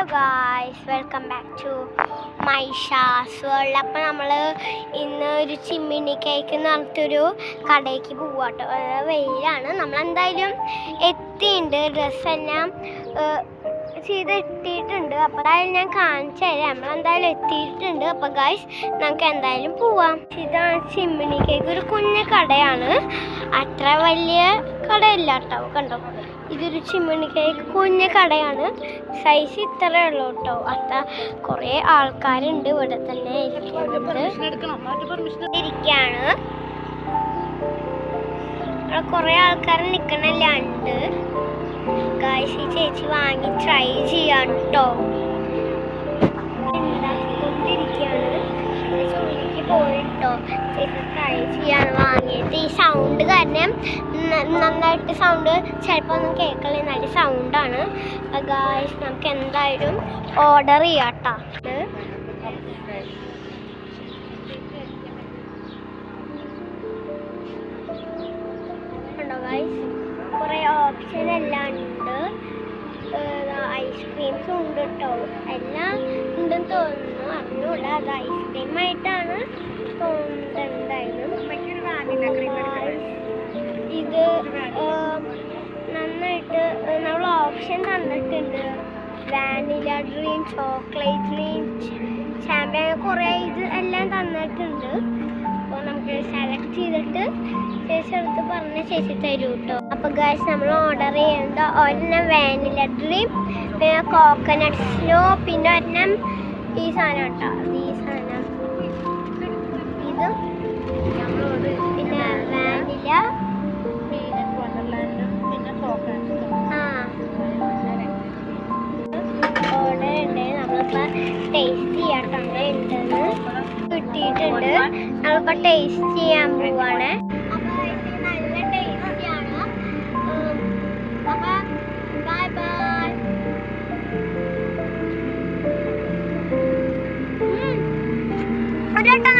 Hello guys, welcome back to മൈഷാസ് world. അപ്പം നമ്മൾ ഇന്ന് ഒരു ചിമ്മിനി കേക്ക് എന്ന് പറഞ്ഞിട്ടൊരു കടയ്ക്ക് പോവാട്ടോ. വെയിലാണ്, നമ്മളെന്തായാലും എത്തിയിട്ടുണ്ട്, ഡ്രസ്സെല്ലാം ചെയ്തെത്തിയിട്ടുണ്ട്. അപ്പോൾ എന്തായാലും ഞാൻ കാണിച്ചു തരാം. നമ്മളെന്തായാലും എത്തിയിട്ടുണ്ട്. അപ്പോൾ ഗായ്സ് നമുക്ക് എന്തായാലും പോവാം. ഇതാണ് ചിമ്മിനി കേക്ക്, ഒരു കുഞ്ഞു കടയാണ്, അത്ര വലിയ കടയില്ല കേട്ടോ. കണ്ടോ, ഇതൊരു ചിമ്മിനി കേക്ക് കുഞ്ഞു കടയാണ്, സൈസ് ഇത്രയേ ഉള്ളൂ കേട്ടോ. അത്ര കുറേ ആൾക്കാരുണ്ട് ഇവിടെ തന്നെ ഇരിക്കാണ്. അവിടെ കുറേ ആൾക്കാർ നിൽക്കണല്ലാണ്ട് ഗായ്സ് ഈ ചേച്ചി വാങ്ങി ട്രൈ ചെയ്യാൻ കേട്ടോ. ഉണ്ടാക്കിക്കൊണ്ടിരിക്കുകയാണ്, ഉള്ളിലേക്ക് പോയിട്ടോ ചേച്ചി ട്രൈ ചെയ്യാൻ വാങ്ങിയിട്ട്. ഈ സൗണ്ട് കാരണം നന്നായിട്ട് സൗണ്ട് ചിലപ്പോൾ ഒന്നും കേൾക്കലേ, നല്ല സൗണ്ടാണ്. ഗായ്സ് നമുക്ക് എന്തായാലും ഓർഡർ ചെയ്യാം കേട്ടോ. കണ്ടോ ഗായ്സ്, കുറേ ഓപ്ഷൻ എല്ലാം ഉണ്ട്. ഐസ്ക്രീംസും ഉണ്ട് കേട്ടോ, എല്ലാം ഉണ്ടെന്ന് തോന്നുന്നു, അറിഞ്ഞൂടാ. അത് ഐസ്ക്രീമായിട്ടാണ് തോന്നുന്നത്. എന്തായാലും ഇത് നന്നായിട്ട് നമ്മൾ ഓപ്ഷൻ തന്നിട്ടുണ്ട്. വാനില ഡ്രീം, ചോക്ലേറ്റ് ഡ്രീം, ഷാമ്പൻ, കുറേ ഇത് എല്ലാം തന്നിട്ടുണ്ട്. അപ്പോൾ നമുക്ക് സെലക്ട് ചെയ്തിട്ട് ചേച്ചി അടുത്ത് പറഞ്ഞ ചേച്ചി തരും കേട്ടോ. അപ്പോൾ ഗായ്സ് നമ്മൾ ഓർഡർ ചെയ്യുന്നത് ഒരെണ്ണം വാനില ഡ്രീം, പിന്നെ കോക്കനട്ട് സ്നോ, പിന്നെ ഒരെണ്ണം ഈ സാധനം കേട്ടോ, ഈ സാധനം ഇത്, പിന്നെ വാനില, ഓർഡർ ഉണ്ട്. നമ്മളിപ്പോൾ ടേസ്റ്റ് ചെയ്യാട്ടോ, അങ്ങനെ ഉണ്ടെന്ന് കിട്ടിയിട്ടുണ്ട്. നമ്മളിപ്പോൾ ടേസ്റ്റ് ചെയ്യാൻ പോവാണ്. അപ്പോൾ നല്ല ടേസ്റ്റിയാണ്. അപ്പോൾ ബൈ ബൈ. ഒരു വട്ടം